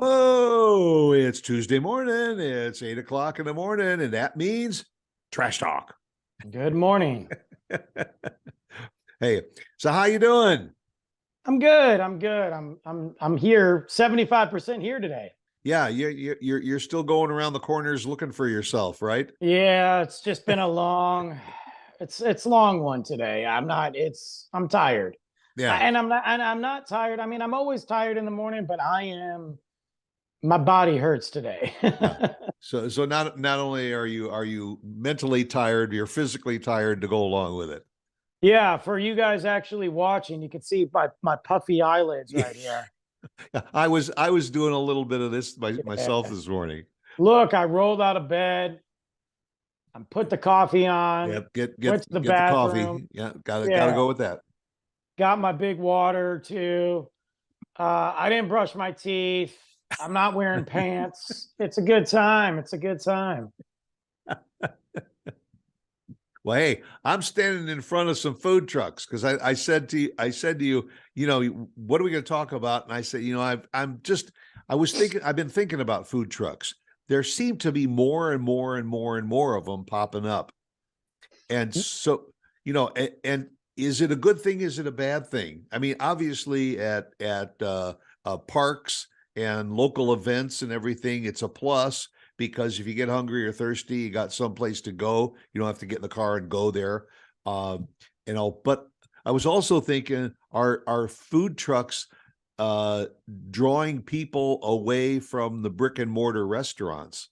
Oh, it's Tuesday morning. It's 8 o'clock in the morning, and that means trash talk. Good morning. Hey, so how you doing? I'm good. I'm here 75% here today. Yeah, you're still going around the corners looking for yourself, right? Yeah, it's just been a long it's long one today. I'm tired. Yeah. And I'm not tired. I mean, I'm always tired in the morning, but my body hurts today. Yeah. So not only are you mentally tired, you're physically tired to go along with it. Yeah, for you guys actually watching, you can see my puffy eyelids right here. I was doing a little bit of this myself Yeah. this morning. Look, I rolled out of bed. I put the coffee on, Yep, get went to the get the bathroom. coffee. Yeah, gotta Yeah, go with that. got my big water too. I didn't brush my teeth. I'm not wearing pants. It's a good time. It's a good time. Well, hey, I'm standing in front of some food trucks because I said to you, what are we going to talk about? And I said, I've been thinking about food trucks. There seem to be more and more and more and more of them popping up. And so, and is it a good thing? Is it a bad thing? I mean, obviously at parks and local events and everything, it's a plus because if you get hungry or thirsty, you got someplace to go. You don't have to get in the car and go there. Um, but I was also thinking, are food trucks drawing people away from the brick and mortar restaurants?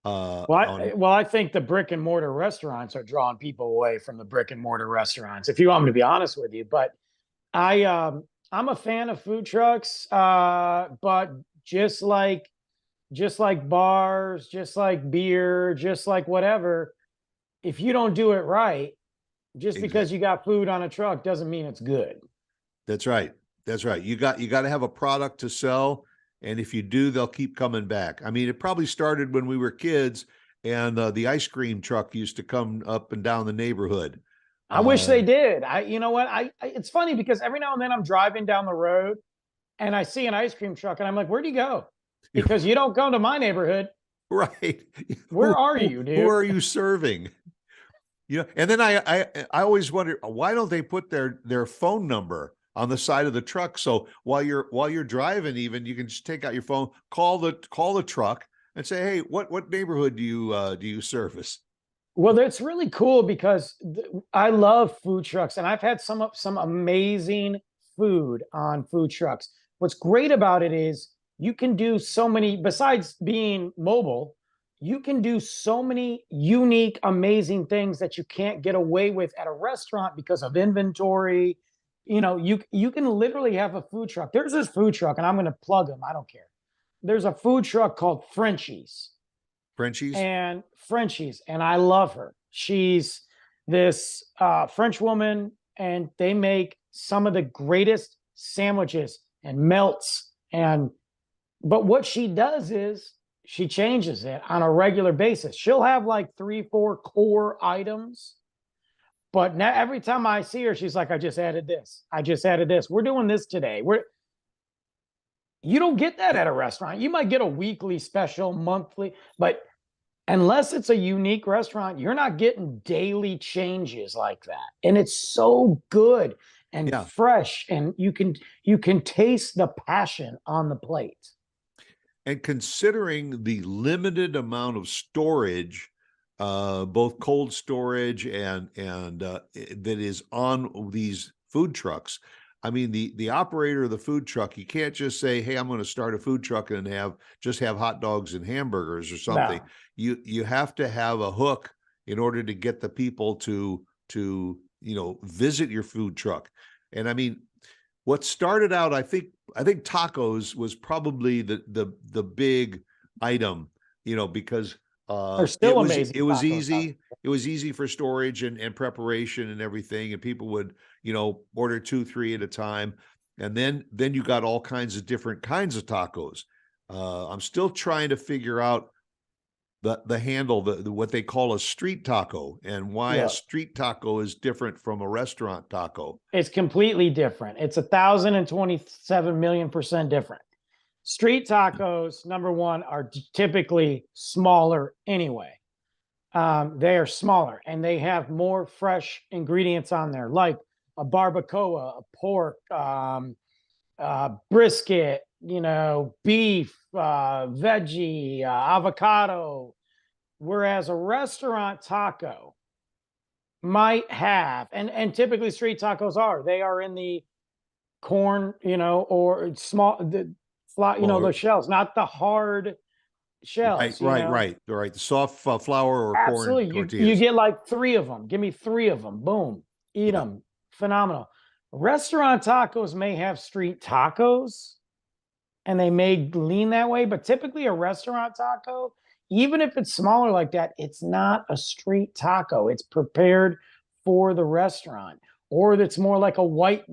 I think the brick and mortar restaurants are drawing people away from the brick and mortar restaurants, if you want me to be honest with you. But I'm a fan of food trucks, but just like bars, just like beer, just like whatever, if you don't do it right, just because Exactly. you got food on a truck doesn't mean it's good. That's right. That's right. You got to have a product to sell, and if you do, they'll keep coming back. I mean, it probably started when we were kids, and the ice cream truck used to come up and down the neighborhood. I wish Uh, they did. You know what? It's funny because every now and then I'm driving down the road and I see an ice cream truck and I'm like, where'd you go? Because you don't come to my neighborhood. right. Where are you, Who dude? are you serving? And then I always wonder, why don't they put their phone number on the side of the truck, so while you're driving, even you can just take out your phone, call the truck and say, hey, what neighborhood do you service? Well, that's really cool because I love food trucks and I've had some amazing food on food trucks. What's great about it is you can do so many, besides being mobile, you can do so many unique, amazing things that you can't get away with at a restaurant because of inventory. You can literally have a food truck. There's this food truck, and I'm going to plug them. I don't care. There's a food truck called Frenchie's Frenchies. and I love her. She's this French woman, and they make some of the greatest sandwiches and melts. But what she does is she changes it on a regular basis. She'll have like 3, 4 core items, but now every time I see her, she's like, "I just added this. I just added this. We're doing this today." You don't get that at a restaurant. You might get a weekly special, monthly, but unless it's a unique restaurant, you're not getting daily changes like that. And it's so good and Yeah. fresh, and you can taste the passion on the plate. And considering the limited amount of storage, both cold storage and that is on these food trucks, I mean, the operator of the food truck, you can't just say, "Hey, I'm going to start a food truck and have hot dogs and hamburgers or something." No. You have to have a hook in order to get the people to visit your food truck. And I mean, what started out, I think tacos was probably the big item, because They're it still was amazing it was tacos out easy. It was easy for storage and preparation and everything, and people would order 2, 3 at a time, and then you got all kinds of different kinds of tacos. I'm still trying to figure out the handle, what they call a street taco, and why there. a Yeah. street taco is different from a restaurant taco. It's completely different. It's 1,027 million% different. Street tacos, number one, are typically smaller anyway. They are smaller and they have more fresh ingredients on there, like a barbacoa, a pork, brisket, beef, veggie, avocado. Whereas a restaurant taco might have, and typically street tacos they are in the corn, or small, the shells, not the hard shells, Right. The soft flour or corn Absolutely. You tortillas. get like 3 of them. Give me 3 of them. Boom. Eat Yeah. them. Phenomenal. Restaurant tacos may have street tacos and they may lean that way, but typically a restaurant taco, even if it's smaller like that, it's not a street taco. It's prepared for the restaurant, or it's more like a white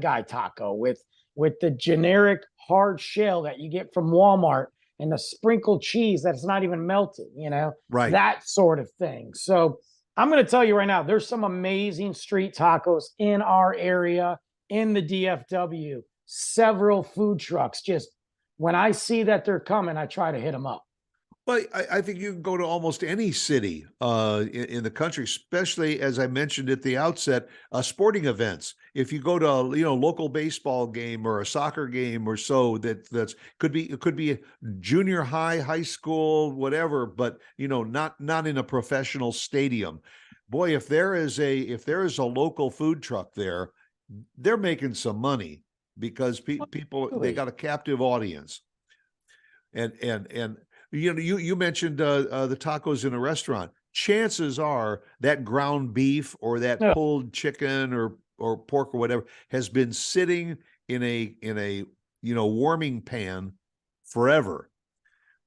guy taco with the generic hard shell that you get from Walmart and the sprinkled cheese that's not even melted, Right. that sort of thing. So I'm going to tell you right now, there's some amazing street tacos in our area, in the DFW, several food trucks. Just when I see that they're coming, I try to hit them up. But I think you can go to almost any city in the country, especially as I mentioned at the outset, sporting events. If you go to a local baseball game or a soccer game or so, it could be a junior high, high school, whatever, but not in a professional stadium. Boy, if there is a local food truck there, they're making some money because people, they got a captive audience. And you mentioned the tacos in a restaurant. Chances are that ground beef or that pulled chicken or pork or whatever has been sitting in a warming pan forever.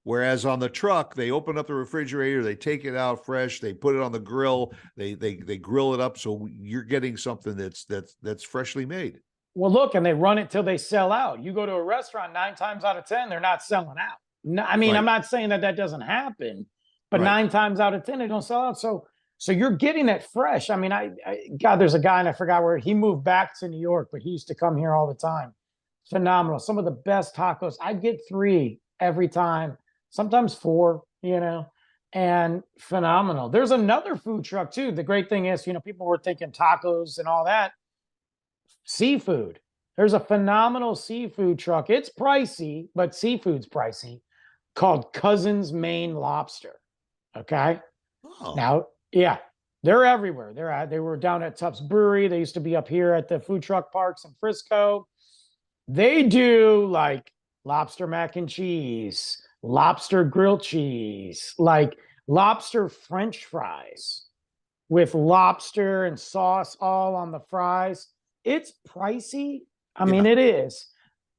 Whereas on the truck, they open up the refrigerator, they take it out fresh, they put it on the grill, they grill it up, so you're getting something that's freshly made. Well, look, and they run it till they sell out. You go to a restaurant, 9 times out of 10, they're not selling out. No, I mean, Right. I'm not saying that doesn't happen, but Right. 9 times out of 10, they don't sell out. So you're getting it fresh. I mean, God, there's a guy, and I forgot where he moved back to New York, but he used to come here all the time. Phenomenal. Some of the best tacos. I'd get 3 every time, sometimes 4, and phenomenal. There's another food truck too. The great thing is, people were thinking tacos and all that. Seafood. There's a phenomenal seafood truck. It's pricey, but seafood's pricey, called Cousin's Maine Lobster. Okay. Oh. Now, yeah, they're everywhere. They were down at Tufts Brewery. They used to be up here at the food truck parks in Frisco. They do like lobster mac and cheese, lobster grilled cheese, like lobster French fries with lobster and sauce all on the fries. It's pricey. I mean, it is.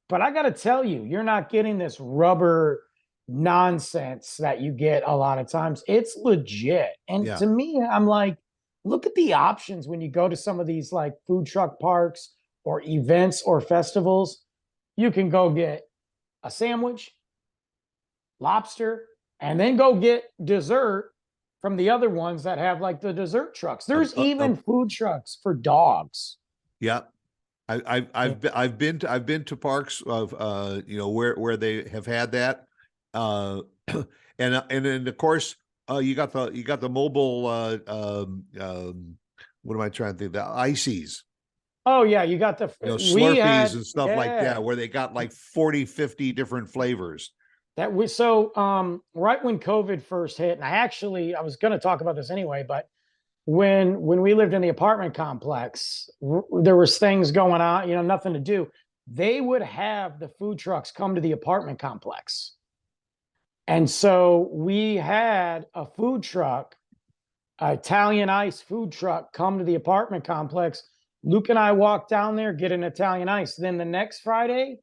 But I got to tell you, you're not getting this rubber nonsense that you get a lot of times. It's legit. And to me, I'm like, look at the options when you go to some of these like food truck parks or events or festivals. You can go get a sandwich, lobster, and then go get dessert from the other ones that have like the dessert trucks. There's even food trucks for dogs. Yeah. I've been to parks of where they have had that, and then of course you got the mobile what am I trying to think, the ices. Oh yeah, you got the Slurpees and stuff like that, where they got like 40, 50 different flavors. Right when COVID first hit, and I was going to talk about this anyway, but when we lived in the apartment complex, there was things going on, nothing to do. They would have the food trucks come to the apartment complex. And so we had a food truck, Italian ice food truck, come to the apartment complex. Luke and I walked down there, get an Italian ice. Then the next Friday,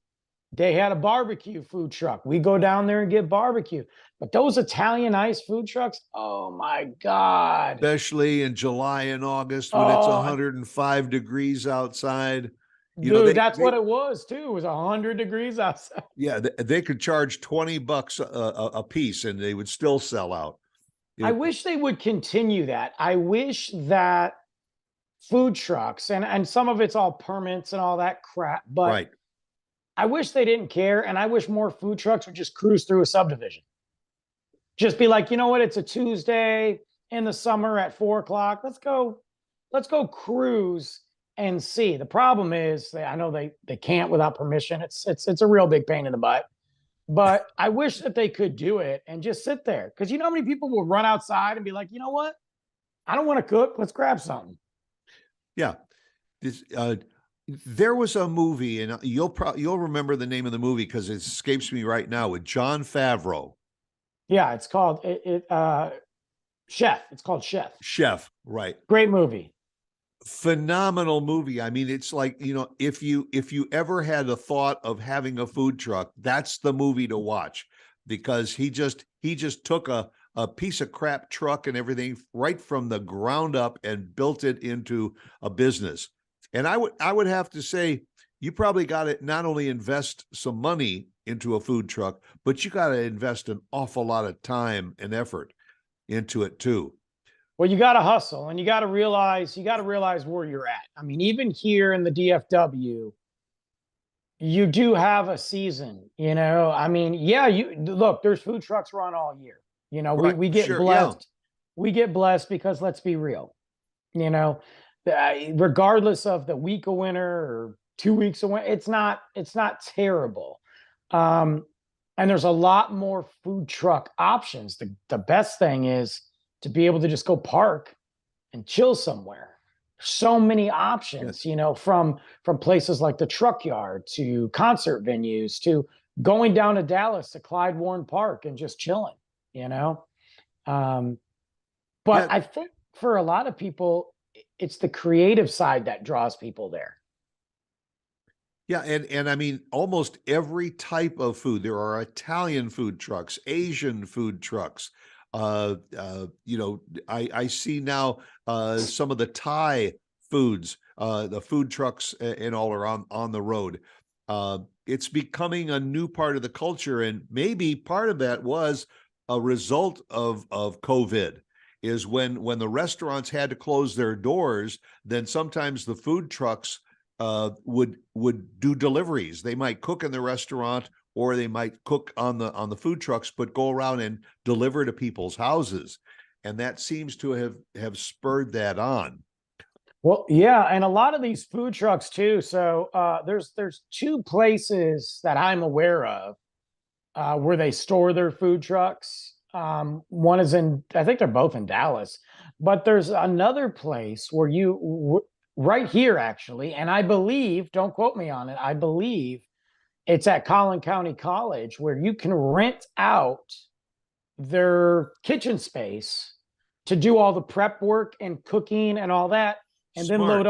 they had a barbecue food truck. We go down there and get barbecue. But those Italian ice food trucks, oh my God. Especially in July and August when it's 105 degrees outside. Dude, that's what it was too. It was 100 degrees outside. Yeah, they could charge $20 a piece and they would still sell out. I wish they would continue that. I wish that food trucks, and some of it's all permits and all that crap, but I wish they didn't care, and I wish more food trucks would just cruise through a subdivision. Just be like, you know what? It's a Tuesday in the summer at 4 o'clock. Let's go cruise and see. The problem is, I know they can't without permission. It's a real big pain in the butt. But I wish that they could do it and just sit there, because you know how many people will run outside and be like, you know what? I don't want to cook. Let's grab something. Yeah. This, there was a movie, and you'll remember the name of the movie because it escapes me right now, with Jon Favreau. Yeah, it's called Chef. It's called Chef. Chef, right. Great movie. Phenomenal movie. I mean, it's like, if you ever had a thought of having a food truck, that's the movie to watch, because he just took a piece of crap truck and everything right from the ground up and built it into a business. And I would have to say, you probably got to not only invest some money into a food truck, but you got to invest an awful lot of time and effort into it too. Well, you got to hustle, and you got to realize where you're at. I mean, even here in the DFW, you do have a season, I mean, yeah, you look, there's food trucks run all year. Right. We get Sure, blessed. yeah. We get blessed because, let's be real, regardless of the week of winter or 2 weeks of winter, it's not terrible. And there's a lot more food truck options. The best thing is to be able to just go park and chill somewhere. So many options, Yes. From places like the truck yard to concert venues to going down to Dallas to Clyde Warren Park and just chilling, you know. But Yeah. I think for a lot of people, it's the creative side that draws people there. Yeah, and I mean, almost every type of food. There are Italian food trucks, Asian food trucks. I see now some of the Thai foods, the food trucks and all are on the road. It's becoming a new part of the culture, and maybe part of that was a result of COVID. Is when the restaurants had to close their doors, then sometimes the food trucks would do deliveries. They might cook in the restaurant, or they might cook on the food trucks, but go around and deliver to people's houses. And that seems to have spurred that on. Well, yeah, and a lot of these food trucks too. So there's two places that I'm aware of where they store their food trucks. One is I think they're both in Dallas, but there's another place where right here actually, and I believe, don't quote me on it, I believe it's at Collin County College, where you can rent out their kitchen space to do all the prep work and cooking and all that, and then Smart.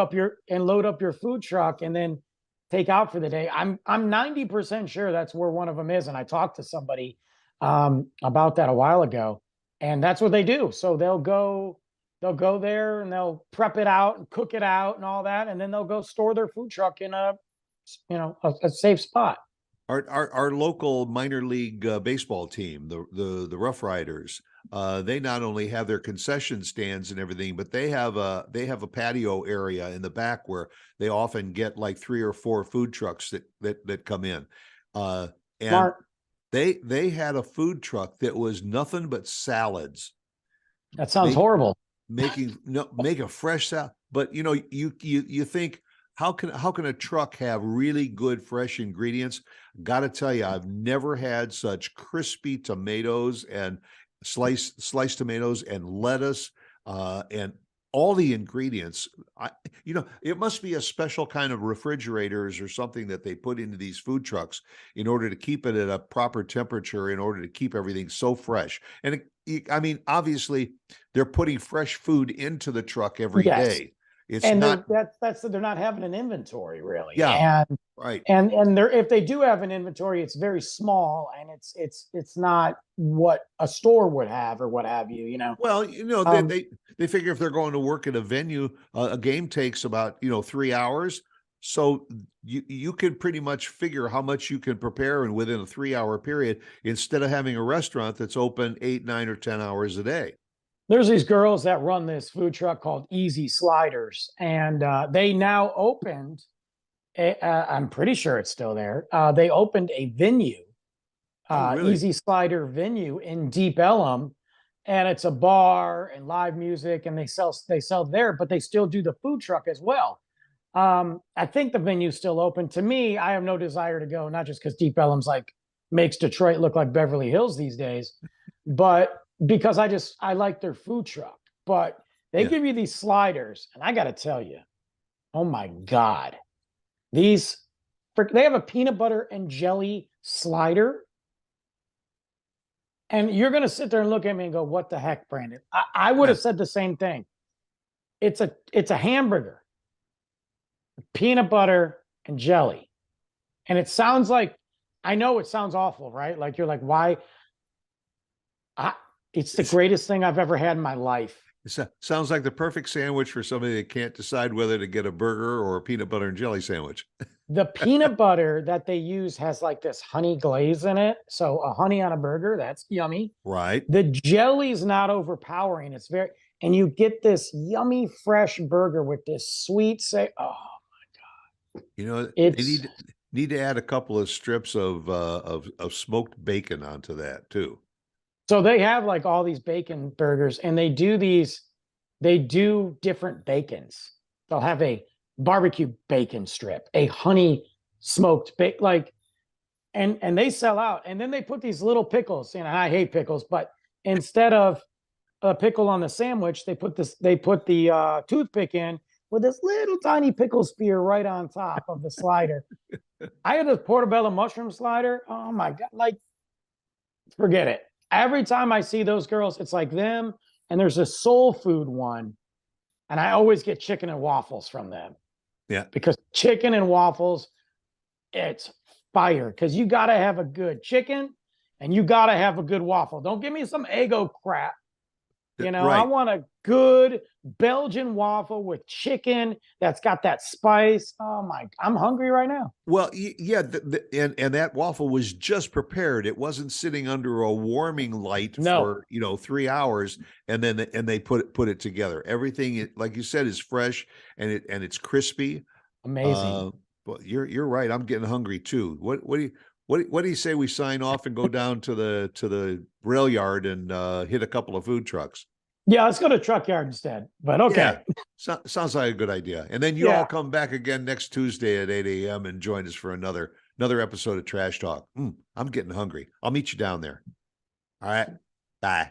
load up your food truck and then take out for the day. I'm 90% sure that's where one of them is, and I talked to somebody about that a while ago, and that's what they do. So they'll go there and they'll prep it out and cook it out and all that, and then they'll go store their food truck in a safe spot. Our local minor league baseball team, the Rough Riders, they not only have their concession stands and everything, but they have a patio area in the back where they often get like 3 or 4 food trucks that come in. And Smart. they had a food truck that was nothing but salads. That sounds horrible. Make a fresh salad, but you think, how can a truck have really good fresh ingredients? Got to tell you, I've never had such crispy tomatoes and sliced tomatoes and lettuce and all the ingredients. It must be a special kind of refrigerators or something that they put into these food trucks in order to keep it at a proper temperature, in order to keep everything so fresh. And I mean, obviously, they're putting fresh food into the truck every day. It's and not they're not having an inventory really. Yeah. And right. and they're, if they do have an inventory, it's very small, and it's not what a store would have or what have you. Well, they figure if they're going to work at a venue, a game takes about 3 hours. So you can pretty much figure how much you can prepare and within a 3-hour period, instead of having a restaurant that's open 8, 9, or 10 hours a day. There's these girls that run this food truck called Easy Sliders, and they now opened I'm pretty sure it's still there. They opened a venue, Oh, really? Easy Slider venue in Deep Ellum, and it's a bar and live music, and they sell there, but they still do the food truck as well. I think the venue's still open. To me, I have no desire to go, not just because Deep Ellum's like makes Detroit look like Beverly Hills these days, but because I like their food truck. But they Yeah. give you these sliders, and I got to tell you, oh my God, these they have a peanut butter and jelly slider. And you're going to sit there and look at me and go, what the heck, Brandon? I would have said the same thing. It's a hamburger, peanut butter and jelly. And it sounds like, I know it sounds awful, right? Like you're like, why? It's the greatest thing I've ever had in my life. Sounds like the perfect sandwich for somebody that can't decide whether to get a burger or a peanut butter and jelly sandwich. The peanut butter that they use has like this honey glaze in it. So a honey on a burger, that's yummy. Right. The jelly's not overpowering. It's very, and you get this yummy fresh burger with this sweet say, oh my God. You know, they It's need to add a couple of strips of smoked bacon onto that too. so they have like all these bacon burgers, and they do different bacons. They'll have a barbecue bacon strip, a honey smoked bacon, like, and they sell out. And then they put these little pickles. You know, I hate pickles, but instead of a pickle on the sandwich, they put the toothpick in with this little tiny pickle spear right on top of the slider. I had this portobello mushroom slider. Oh my God. Like, forget it. Every time I see those girls, it's like them. And there's a soul food one. And I always get chicken and waffles from them. Yeah. Because chicken and waffles, it's fire. Because you got to have a good chicken and you got to have a good waffle. Don't give me some Eggo crap. You know, right. I want a good Belgian waffle with chicken that's got that spice. Oh my, I'm hungry right now. Well, yeah, and that waffle was just prepared. It wasn't sitting under a warming light No. for 3 hours, and then they put it together. Everything, like you said, is fresh and it's crispy. Amazing. But you're right. I'm getting hungry too. What do you say we sign off and go down to the rail yard and hit a couple of food trucks? Yeah, let's go to Truck Yard instead. But okay. Yeah, sounds like a good idea. And then you all come back again next Tuesday at 8 a.m. and join us for another episode of Trash Talk. I'm getting hungry. I'll meet you down there. All right. Bye.